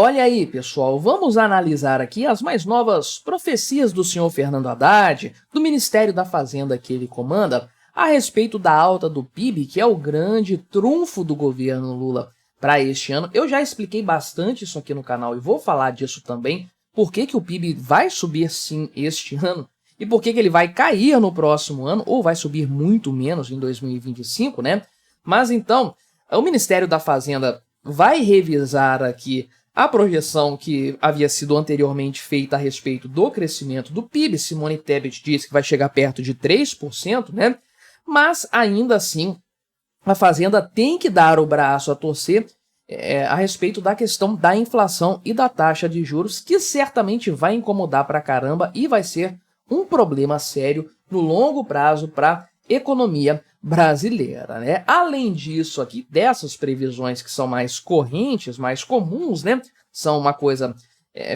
olha aí, pessoal, vamos analisar aqui as mais novas profecias do senhor Fernando Haddad, do Ministério da Fazenda que ele comanda, a respeito da alta do PIB, que é o grande trunfo do governo Lula para este ano. Eu já expliquei bastante isso aqui no canal e vou falar disso também, por que o PIB vai subir sim este ano e por que ele vai cair no próximo ano, ou vai subir muito menos em 2025, né? Mas então, o Ministério da Fazenda vai revisar aqui a projeção que havia sido anteriormente feita a respeito do crescimento do PIB. Simone Tebet disse que vai chegar perto de 3%, né? Mas, ainda assim, a Fazenda tem que dar o braço a torcer a respeito da questão da inflação e da taxa de juros, que certamente vai incomodar pra caramba e vai ser um problema sério no longo prazo para a economia brasileira, né? Além disso aqui, dessas previsões que são mais correntes, mais comuns, né? São uma coisa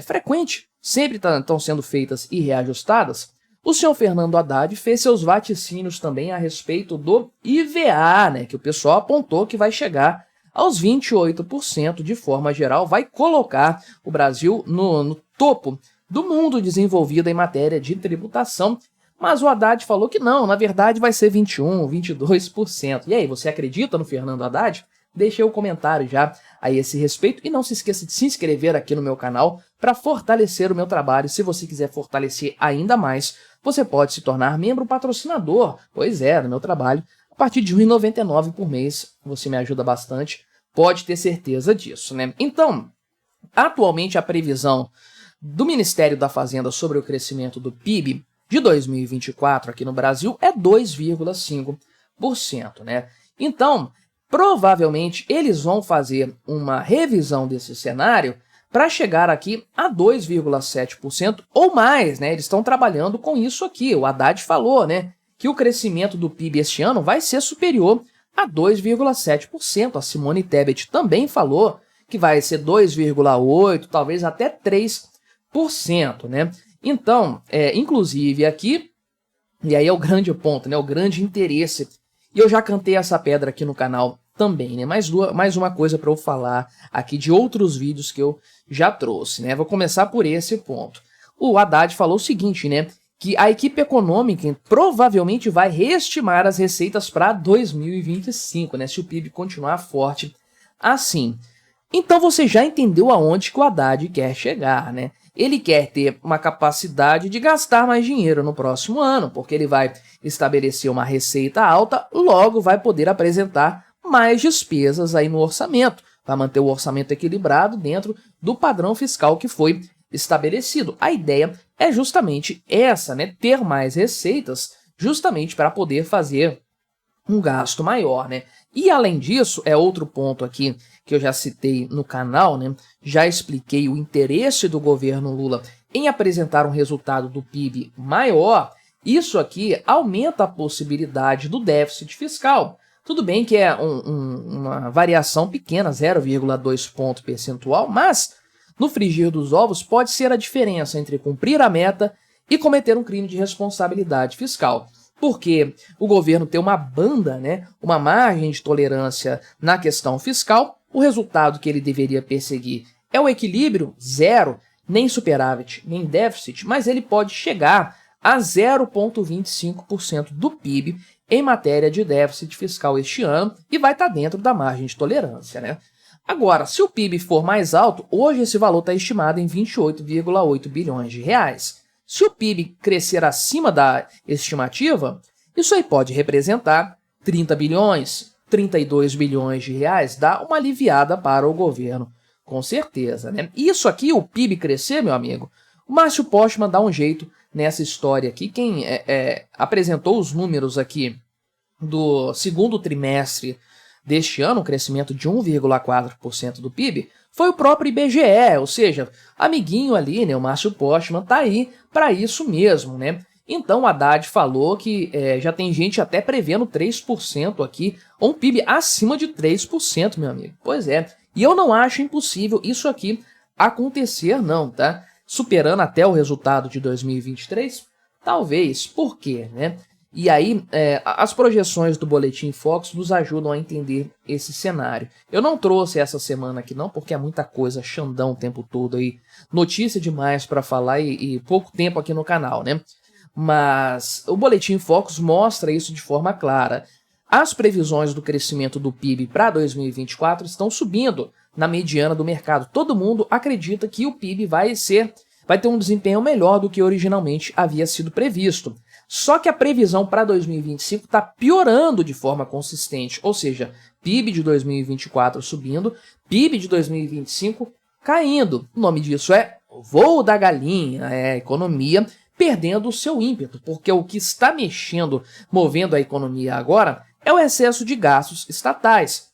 frequente, sempre estão sendo feitas e reajustadas. O senhor Fernando Haddad fez seus vaticínios também a respeito do IVA, né? Que o pessoal apontou que vai chegar aos 28% de forma geral, vai colocar o Brasil no topo do mundo desenvolvido em matéria de tributação. Mas o Haddad falou que não, na verdade vai ser 21%, 22%. E aí, você acredita no Fernando Haddad? Deixei o comentário já a esse respeito e não se esqueça de se inscrever aqui no meu canal para fortalecer o meu trabalho. Se você quiser fortalecer ainda mais, você pode se tornar membro patrocinador, pois é, do meu trabalho. A partir de R$ 1,99 por mês, você me ajuda bastante, pode ter certeza disso, né? Então, atualmente a previsão do Ministério da Fazenda sobre o crescimento do PIB de 2024 aqui no Brasil é 2,5%, né? Então, provavelmente eles vão fazer uma revisão desse cenário para chegar aqui a 2,7% ou mais, né? Eles estão trabalhando com isso aqui. O Haddad falou, né, que o crescimento do PIB este ano vai ser superior a 2,7%. A Simone Tebet também falou que vai ser 2,8%, talvez até 3%, né? Então, inclusive aqui, e aí é o grande ponto, né, o grande interesse, e eu já cantei essa pedra aqui no canal também, né, mais uma coisa para eu falar aqui de outros vídeos que eu já trouxe, né, vou começar por esse ponto. O Haddad falou o seguinte, né, que a equipe econômica provavelmente vai reestimar as receitas para 2025, né, se o PIB continuar forte assim. Então você já entendeu aonde que o Haddad quer chegar, né? Ele quer ter uma capacidade de gastar mais dinheiro no próximo ano, porque ele vai estabelecer uma receita alta, logo vai poder apresentar mais despesas aí no orçamento, vai manter o orçamento equilibrado dentro do padrão fiscal que foi estabelecido. A ideia é justamente essa, né? Ter mais receitas justamente para poder fazer um gasto maior, né? E além disso, é outro ponto aqui que eu já citei no canal, né? Já expliquei o interesse do governo Lula em apresentar um resultado do PIB maior. Isso aqui aumenta a possibilidade do déficit fiscal. Tudo bem que é uma variação pequena, 0,2 ponto percentual, mas no frigir dos ovos pode ser a diferença entre cumprir a meta e cometer um crime de responsabilidade fiscal. Porque o governo tem uma banda, né, uma margem de tolerância na questão fiscal, o resultado que ele deveria perseguir é o equilíbrio, zero, nem superávit, nem déficit, mas ele pode chegar a 0,25% do PIB em matéria de déficit fiscal este ano e vai estar dentro da margem de tolerância, né? Agora, se o PIB for mais alto, hoje esse valor está estimado em 28,8 bilhões de reais. Se o PIB crescer acima da estimativa, isso aí pode representar 30 bilhões, 32 bilhões de reais, dá uma aliviada para o governo, com certeza, né? Isso aqui, o PIB crescer, meu amigo, o Márcio Postman dá um jeito nessa história aqui. Quem apresentou os números aqui do segundo trimestre deste ano, um crescimento de 1,4% do PIB, foi o próprio IBGE, ou seja, amiguinho ali, né, o Márcio Postman tá aí para isso mesmo, né? Então o Haddad falou que já tem gente até prevendo 3% aqui, ou um PIB acima de 3%, meu amigo. Pois é, e eu não acho impossível isso aqui acontecer não, tá? Superando até o resultado de 2023, talvez. Por quê, né? E aí, as projeções do Boletim Focus nos ajudam a entender esse cenário. Eu não trouxe essa semana aqui não, porque é muita coisa, Xandão o tempo todo aí, notícia demais para falar e pouco tempo aqui no canal, né? Mas o Boletim Focus mostra isso de forma clara. As previsões do crescimento do PIB para 2024 estão subindo na mediana do mercado. Todo mundo acredita que o PIB vai ter um desempenho melhor do que originalmente havia sido previsto. Só que a previsão para 2025 está piorando de forma consistente, ou seja, PIB de 2024 subindo, PIB de 2025 caindo. O nome disso é voo da galinha, é a economia perdendo o seu ímpeto, porque o que está movendo a economia agora é o excesso de gastos estatais.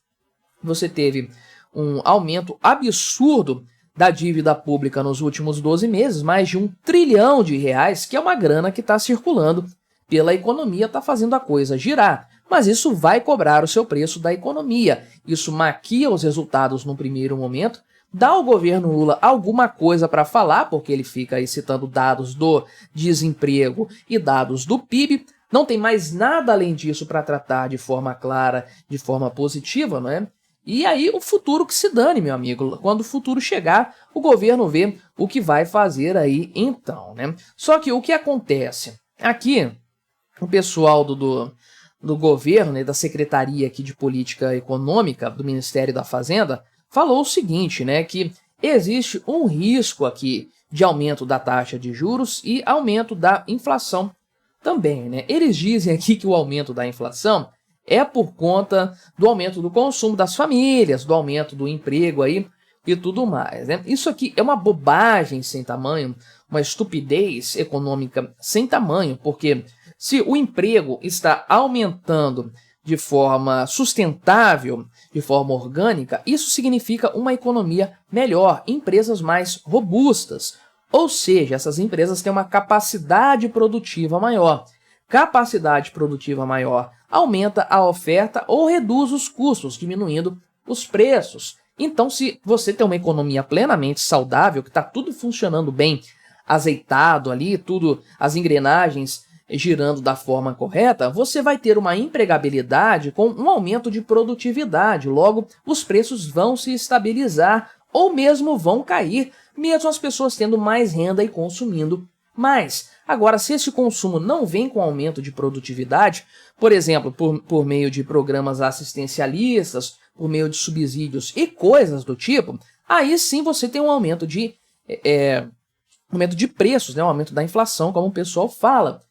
Você teve um aumento absurdo da dívida pública nos últimos 12 meses, mais de R$1 trilhão, que é uma grana que está circulando pela economia, está fazendo a coisa girar. Mas isso vai cobrar o seu preço da economia. Isso maquia os resultados no primeiro momento, dá ao governo Lula alguma coisa para falar, porque ele fica aí citando dados do desemprego e dados do PIB, não tem mais nada além disso para tratar de forma clara, de forma positiva, não é? E aí o futuro que se dane, meu amigo. Quando o futuro chegar, o governo vê o que vai fazer aí então, né? Só que o que acontece? Aqui, o pessoal do governo, né, da Secretaria aqui de Política Econômica do Ministério da Fazenda, falou o seguinte, né, que existe um risco aqui de aumento da taxa de juros e aumento da inflação também, né? Eles dizem aqui que o aumento da inflação é por conta do aumento do consumo das famílias, do aumento do emprego aí e tudo mais, né? Isso aqui é uma bobagem sem tamanho, uma estupidez econômica sem tamanho, porque se o emprego está aumentando de forma sustentável, de forma orgânica, isso significa uma economia melhor, empresas mais robustas. Ou seja, essas empresas têm uma capacidade produtiva maior. Capacidade produtiva maior aumenta a oferta ou reduz os custos, diminuindo os preços. Então, se você tem uma economia plenamente saudável, que está tudo funcionando bem, azeitado ali, tudo, as engrenagens girando da forma correta, você vai ter uma empregabilidade com um aumento de produtividade. Logo, os preços vão se estabilizar ou mesmo vão cair, mesmo as pessoas tendo mais renda e consumindo mais. Agora, se esse consumo não vem com aumento de produtividade, por exemplo, por meio de programas assistencialistas, por meio de subsídios e coisas do tipo, aí sim você tem um aumento de preços, né? Um aumento da inflação, como o pessoal fala.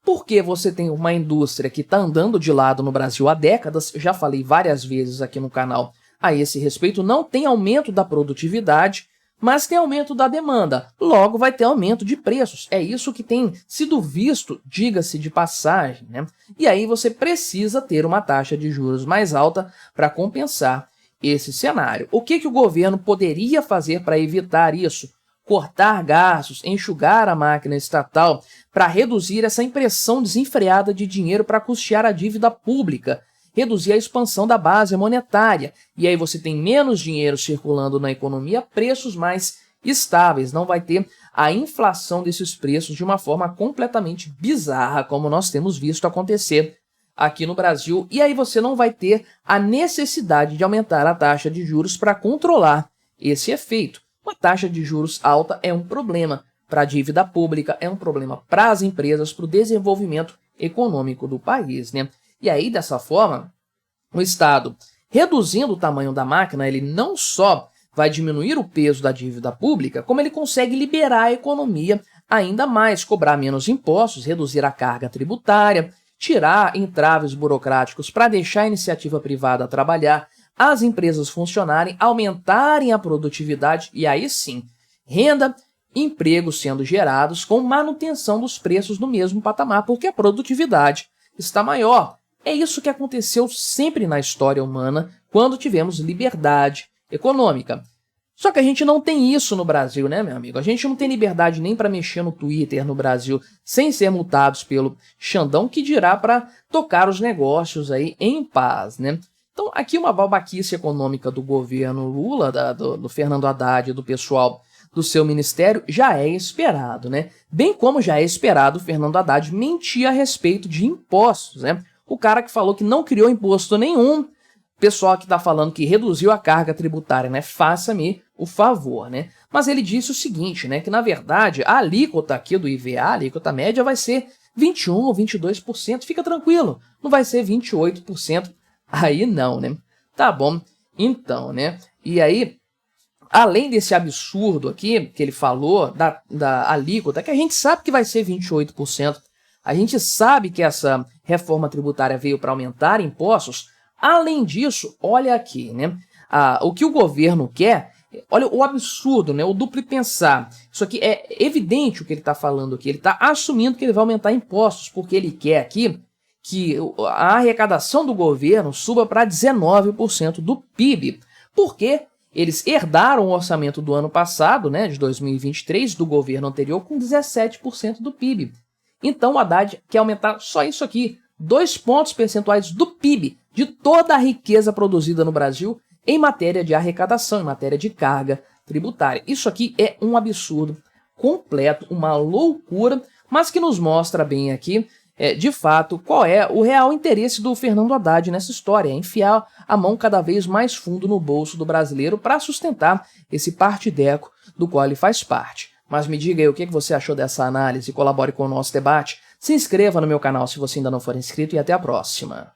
Porque você tem uma indústria que está andando de lado no Brasil há décadas, já falei várias vezes aqui no canal a esse respeito, não tem aumento da produtividade, mas tem aumento da demanda, logo vai ter aumento de preços. É isso que tem sido visto, diga-se de passagem, né? E aí você precisa ter uma taxa de juros mais alta para compensar esse cenário. O que o governo poderia fazer para evitar isso? Cortar gastos, enxugar a máquina estatal para reduzir essa impressão desenfreada de dinheiro para custear a dívida pública, reduzir a expansão da base monetária, e aí você tem menos dinheiro circulando na economia, preços mais estáveis, não vai ter a inflação desses preços de uma forma completamente bizarra, como nós temos visto acontecer aqui no Brasil, e aí você não vai ter a necessidade de aumentar a taxa de juros para controlar esse efeito. Uma taxa de juros alta é um problema para a dívida pública, é um problema para as empresas, para o desenvolvimento econômico do país, né? E aí, dessa forma, o Estado, reduzindo o tamanho da máquina, ele não só vai diminuir o peso da dívida pública, como ele consegue liberar a economia ainda mais, cobrar menos impostos, reduzir a carga tributária, tirar entraves burocráticos para deixar a iniciativa privada trabalhar, as empresas funcionarem, aumentarem a produtividade e aí sim, renda, empregos sendo gerados com manutenção dos preços no mesmo patamar, porque a produtividade está maior. É isso que aconteceu sempre na história humana quando tivemos liberdade econômica. Só que a gente não tem isso no Brasil, né, meu amigo? A gente não tem liberdade nem para mexer no Twitter no Brasil sem ser multados pelo Xandão, que dirá para tocar os negócios aí em paz, né? Então, aqui uma babaquice econômica do governo Lula, do Fernando Haddad e do pessoal do seu ministério já é esperado, né? Bem como já é esperado o Fernando Haddad mentir a respeito de impostos, né? O cara que falou que não criou imposto nenhum, pessoal que está falando que reduziu a carga tributária, né? Faça-me o favor, né? Mas ele disse o seguinte, né? Que na verdade a alíquota aqui do IVA, a alíquota média, vai ser 21 ou 22%. Fica tranquilo, não vai ser 28%. Aí não, né? Tá bom, então, né? E aí, além desse absurdo aqui que ele falou da alíquota, que a gente sabe que vai ser 28%, a gente sabe que essa reforma tributária veio para aumentar impostos. Além disso, olha aqui, né? O que o governo quer, olha o absurdo, né? O duplo pensar. Isso aqui é evidente o que ele está falando aqui. Ele está assumindo que ele vai aumentar impostos, porque ele quer aqui que a arrecadação do governo suba para 19% do PIB. Porque eles herdaram o orçamento do ano passado, né, de 2023, do governo anterior, com 17% do PIB. Então o Haddad quer aumentar só isso aqui, 2 pontos percentuais do PIB, de toda a riqueza produzida no Brasil em matéria de arrecadação, em matéria de carga tributária. Isso aqui é um absurdo completo, uma loucura, mas que nos mostra bem aqui, de fato, qual é o real interesse do Fernando Haddad nessa história, enfiar a mão cada vez mais fundo no bolso do brasileiro para sustentar esse partideco do qual ele faz parte. Mas me diga aí o que você achou dessa análise, colabore com o nosso debate, se inscreva no meu canal se você ainda não for inscrito e até a próxima.